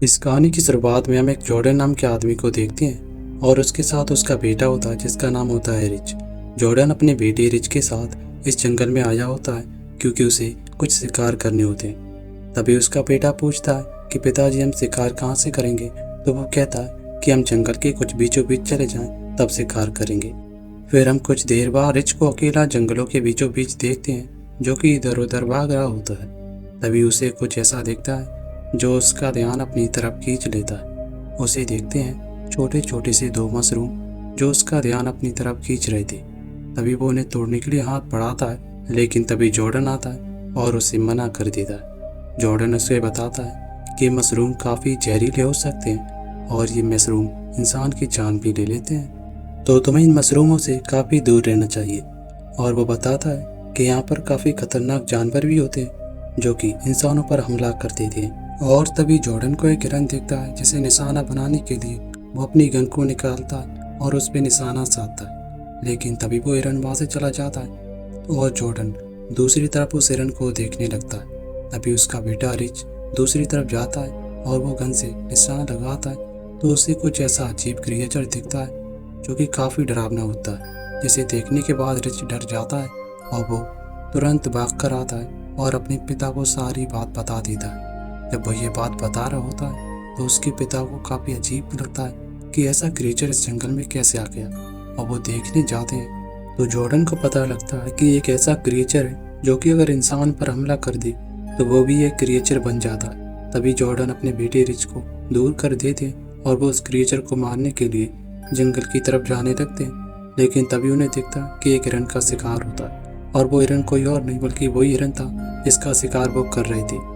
इस कहानी की शुरुआत में हम एक जॉर्डन नाम के आदमी को देखते हैं और उसके साथ उसका बेटा होता है जिसका नाम होता है रिच। जॉर्डन अपने बेटे रिच के साथ इस जंगल में आया होता है क्योंकि उसे कुछ शिकार करने होते हैं। तभी उसका बेटा पूछता है कि पिताजी हम शिकार कहाँ से करेंगे, तो वो कहता है कि हम जंगल के कुछ बीचों बीच चले जाएं तब शिकार करेंगे। फिर हम कुछ देर बाद रिच को अकेला जंगलों के बीचों बीच देखते हैं जो कि इधर उधर भाग रहा होता है। तभी उसे कुछ ऐसा दिखता है जो उसका ध्यान अपनी तरफ खींच लेता है। उसे देखते हैं छोटे छोटे से दो मशरूम जो उसका ध्यान अपनी तरफ खींच रहे थे। तभी वो उन्हें तोड़ने के लिए हाथ बढ़ाता है, लेकिन तभी जॉर्डन आता है और उसे मना कर देता है। जॉर्डन उसे बताता है कि मशरूम काफ़ी जहरीले हो सकते हैं और ये मशरूम इंसान की जान भी ले लेते हैं, तो तुम्हें इन मशरूमों से काफ़ी दूर रहना चाहिए। और वो बताता है कि यहाँ पर काफ़ी खतरनाक जानवर भी होते हैं जो कि इंसानों पर हमला कर देते हैं। और तभी जॉर्डन को एक हिरन दिखता है जिसे निशाना बनाने के लिए वो अपनी गन को निकालता है और उस पर निशाना साधता है, लेकिन तभी वो हिरन वहाँ से चला जाता है और जॉर्डन दूसरी तरफ उस हिरन को देखने लगता है। तभी उसका बेटा रिच दूसरी तरफ जाता है और वो गन से निशाना लगाता है तो उसे कुछ ऐसा अजीब क्रिएचर दिखता है जो कि काफ़ी डरावना होता है, जिसे देखने के बाद रिच डर जाता है और वो तुरंत भाग कर आता है और अपने पिता को सारी बात बता देता है। जब वो ये बात बता रहा होता है तो उसके पिता को काफ़ी अजीब लगता है कि ऐसा क्रिएचर इस जंगल में कैसे आ गया, और वो देखने जाते हैं तो जॉर्डन को पता लगता है कि एक ऐसा क्रिएचर है जो कि अगर इंसान पर हमला कर दे तो वो भी एक क्रिएचर बन जाता है। तभी जॉर्डन अपने बेटे रिच को दूर कर देते हैं और वो उस क्रिएचर को मारने के लिए जंगल की तरफ जाने लगते हैं, लेकिन तभी उन्हें दिखता है कि एक हिरन का शिकार होता है और वो हिरन कोई और नहीं बल्कि वही हिरन था जिसका शिकार वो कर रहे थे।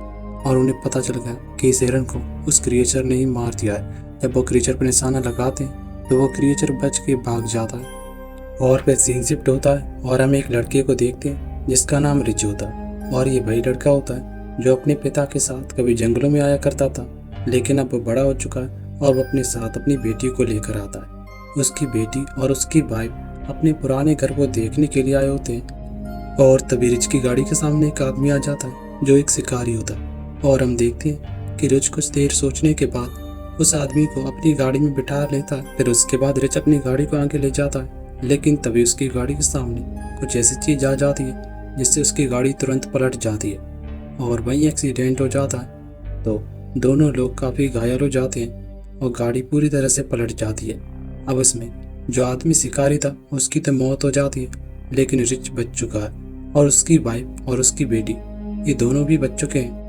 और उन्हें पता चल गया कि इस हिरन को उस क्रिएचर ने ही मार दिया है। जब वो क्रिएचर पर निशाना लगाते हैं तो वो क्रिएचर बच के भाग जाता है और फिर सीन शिफ्ट होता है और हम एक लड़के को देखते हैं जिसका नाम रिच होता है। और ये वही लड़का होता है जो अपने पिता के साथ कभी जंगलों में आया करता था, लेकिन अब वो बड़ा हो चुका है और वो अपने साथ अपनी बेटी को लेकर आता है। उसकी बेटी और उसकी वाइफ अपने पुराने घर को देखने के लिए आए होते हैं और तभी रिच की गाड़ी के सामने एक आदमी आ जाता है जो एक शिकारी होता है। और हम देखते हैं कि रिच कुछ देर सोचने के बाद उस आदमी को अपनी गाड़ी में बिठा लेता है। फिर उसके बाद रिच अपनी गाड़ी को आगे ले जाता है, लेकिन तभी उसकी गाड़ी के सामने कुछ ऐसी चीज आ जाती है जिससे उसकी गाड़ी तुरंत पलट जाती है और वहीं एक्सीडेंट हो जाता है। तो दोनों लोग काफ़ी घायल हो जाते हैं और गाड़ी पूरी तरह से पलट जाती है। अब इसमें जो आदमी शिकारी था उसकी तो मौत हो जाती है, लेकिन रिच बच चुका है और उसकी वाइफ और उसकी बेटी ये दोनों भी बच चुके हैं।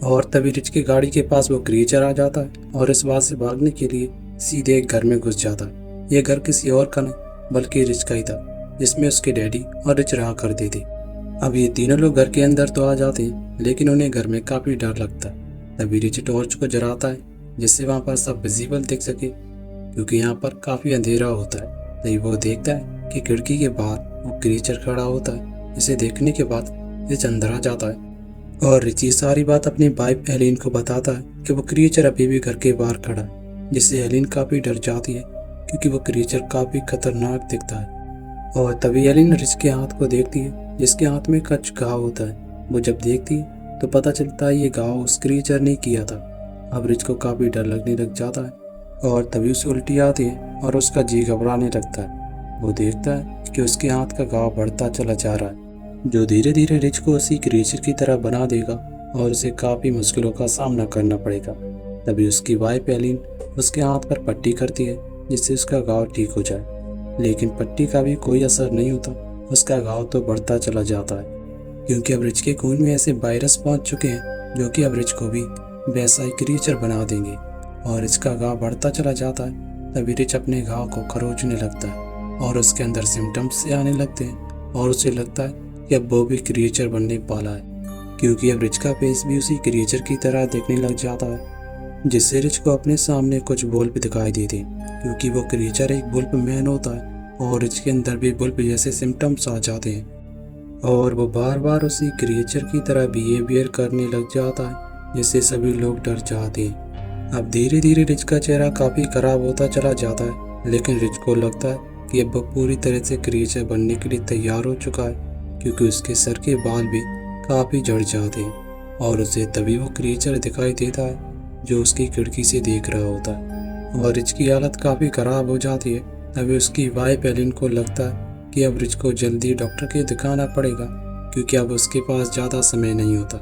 और तभी रिच की गाड़ी के पास वो क्रिएचर आ जाता है और इस बात से भागने के लिए सीधे एक घर में घुस जाता है। ये घर किसी और का नहीं बल्कि रिच का ही था, जिसमें उसके डैडी और रिच रहा करते थे। अब ये तीनों लोग घर के अंदर तो आ जाते हैं, लेकिन उन्हें घर में काफ़ी डर लगता है। तभी रिच टॉर्च को जलाता है जिससे वहाँ पर सब विजिबल दिख सके, क्योंकि यहाँ पर काफ़ी अंधेरा होता है। तभी वो देखता है कि खिड़की के बाहर वो क्रिएचर खड़ा होता है, जिसे देखने के बाद रिच अंदर आ जाता है और रिची सारी बात अपनी वाइफ एलिन को बताता है कि वो क्रिएचर अभी भी घर के बाहर खड़ा है, जिससे एलिन काफ़ी डर जाती है क्योंकि वो क्रिएचर काफ़ी खतरनाक दिखता है। और तभी एलिन रिच के हाथ को देखती है जिसके हाथ में कुछ घाव होता है। वो जब देखती है तो पता चलता है ये घाव उस क्रिएचर ने किया था। अब रिच को काफ़ी डर लगने लग जाता है और तभी उसे उल्टी आती है और उसका जी घबराने लगता है। वो देखता है कि उसके हाथ का घाव बढ़ता चला जा रहा है, जो धीरे धीरे रिच को उसी क्रिएचर की तरह बना देगा और उसे काफ़ी मुश्किलों का सामना करना पड़ेगा। तभी उसकी वाइफ एलिन उसके हाथ पर पट्टी करती है जिससे उसका घाव ठीक हो जाए, लेकिन पट्टी का भी कोई असर नहीं होता। उसका घाव तो बढ़ता चला जाता है क्योंकि अब रिच के खून में ऐसे वायरस पहुंच चुके हैं जो कि अब रिच को भी वैसा ही क्रिएचर बना देंगे और इसका घाव बढ़ता चला जाता है। तभी रिच अपने घाव को खरोचने लगता है और उसके अंदर सिम्टम्स से आने लगते हैं और उसे लगता है कि अब वो भी क्रिएचर बनने वाला है, क्योंकि अब रिच का फेस भी उसी क्रिएचर की तरह देखने लग जाता है, जिससे रिच को अपने सामने कुछ बुल्ब दिखाई देते हैं क्योंकि वो क्रिएचर एक बुल्ब मैन होता है और रिच के अंदर भी बुल्ब जैसे सिम्टम्स आ जाते हैं और वो बार बार उसी क्रिएचर की तरह बिहेवियर करने लग जाता है, जिससे सभी लोग डर जाते हैं। अब धीरे धीरे रिच का चेहरा काफ़ी खराब होता चला जाता है, लेकिन रिच को लगता है कि अब वो पूरी तरह से क्रिएचर बनने के लिए तैयार हो चुका है, क्योंकि उसके सर के बाल भी काफ़ी झड़ जाते हैं और उसे तभी वो क्रिएचर दिखाई देता है जो उसकी खिड़की से देख रहा होता है। और रिच की हालत काफ़ी ख़राब हो जाती है। तभी उसकी वाइफ एलिन को लगता है कि अब रिच को जल्दी डॉक्टर के दिखाना पड़ेगा, क्योंकि अब उसके पास ज़्यादा समय नहीं होता।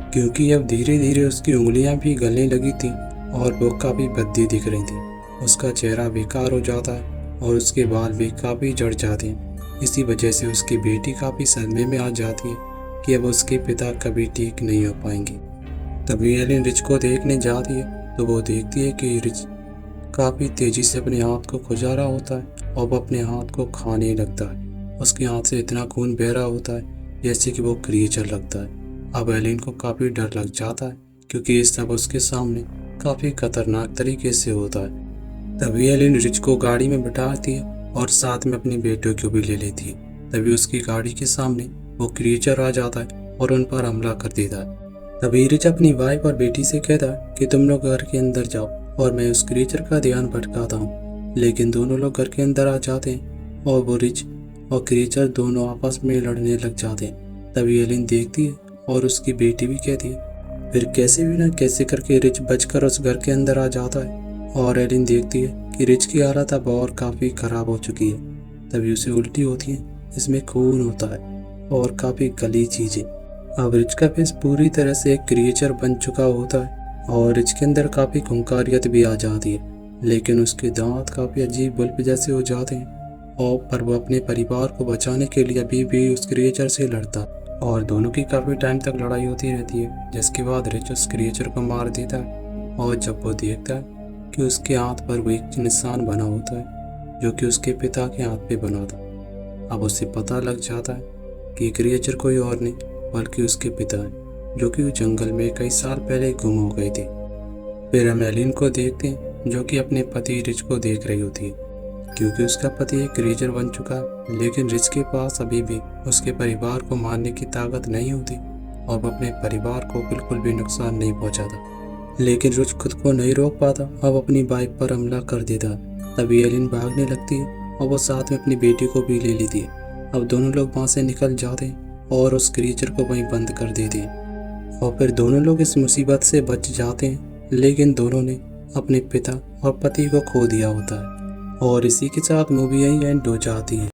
क्योंकि अब धीरे धीरे उसकी उंगलियां भी गलने लगी थी और वो काफ़ी भद्दी दिख रही थी। उसका चेहरा बेकार हो जाता है और उसके बाल भी काफ़ी झड़ जाते हैं। इसी वजह से उसकी बेटी काफ़ी सदमे में आ जाती है कि अब उसके पिता कभी ठीक नहीं हो पाएंगे। तभी एलिन रिच को देखने जाती है तो वो देखती है कि रिच काफ़ी तेज़ी से अपने हाथ को खुजा रहा होता है और वो अपने हाथ को खाने लगता है। उसके हाथ से इतना खून बह रहा होता है जैसे कि वो क्रिएचर लगता है। अब एलिन को काफ़ी डर लग जाता है, क्योंकि ये सब उसके सामने काफ़ी खतरनाक तरीके से होता है। तभी एलिन रिच को गाड़ी में बिठाती है और साथ में अपनी बेटियों को भी ले लेती है। तभी उसकी गाड़ी के सामने वो क्रिएचर आ जाता है और उन पर हमला कर देता है। तभी रिच अपनी वाइफ और बेटी से कहता है कि तुम लोग घर के अंदर जाओ और मैं उस क्रिएचर का ध्यान भटकाता हूँ। लेकिन दोनों लोग घर के अंदर आ जाते हैं और वो रिच और क्रिएचर दोनों आपस में लड़ने लग जाते हैं। तभी एलिन देखती है और उसकी बेटी भी कहती है। फिर कैसे भी ना कैसे करके रिच बचकर उस घर के अंदर आ जाता है और एलिन देखती है कि रिच की हालत अब और काफ़ी ख़राब हो चुकी है। तभी उसे उल्टी होती है, इसमें खून होता है और काफ़ी गली चीज़ें। अब रिच का फेस पूरी तरह से एक क्रिएचर बन चुका होता है और रिच के अंदर काफ़ी खूंखारियत भी आ जाती है। लेकिन उसके दांत काफ़ी अजीब बल्ब जैसे हो जाते हैं और पर वो अपने परिवार को बचाने के लिए अभी भी उस क्रिएचर से लड़ता है और दोनों की काफ़ी टाइम तक लड़ाई होती रहती है। जिसके बाद रिच उस क्रिएचर को मार देता है और जब वो देखता है कि उसके हाथ पर वो एक निशान बना होता है जो कि उसके पिता के हाथ पे बना था। अब उसे पता लग जाता है कि क्रिएचर कोई और नहीं बल्कि उसके पिता हैं, जो कि जंगल में कई साल पहले गुम हो गए थे। फिर हम एलिन को देखते हैं जो कि अपने पति रिच को देख रही होती है, क्योंकि उसका पति एक क्रिएचर बन चुका है। लेकिन रिच के पास अभी भी उसके परिवार को मारने की ताकत नहीं होती और वो अपने परिवार को बिल्कुल भी नुकसान नहीं पहुंचाता। लेकिन रिच खुद को नहीं रोक पाता, अब अपनी बाइक पर हमला कर देता है। तभी एलिन भागने लगती है और वो साथ में अपनी बेटी को भी ले लेती है। अब दोनों लोग वहाँ से निकल जाते हैं और उस क्रिएचर को वहीं बंद कर देते हैं और फिर दोनों लोग इस मुसीबत से बच जाते हैं। लेकिन दोनों ने अपने पिता और पति को खो दिया होता है और इसी के साथ मूवी यहीं एंड हो जाती है।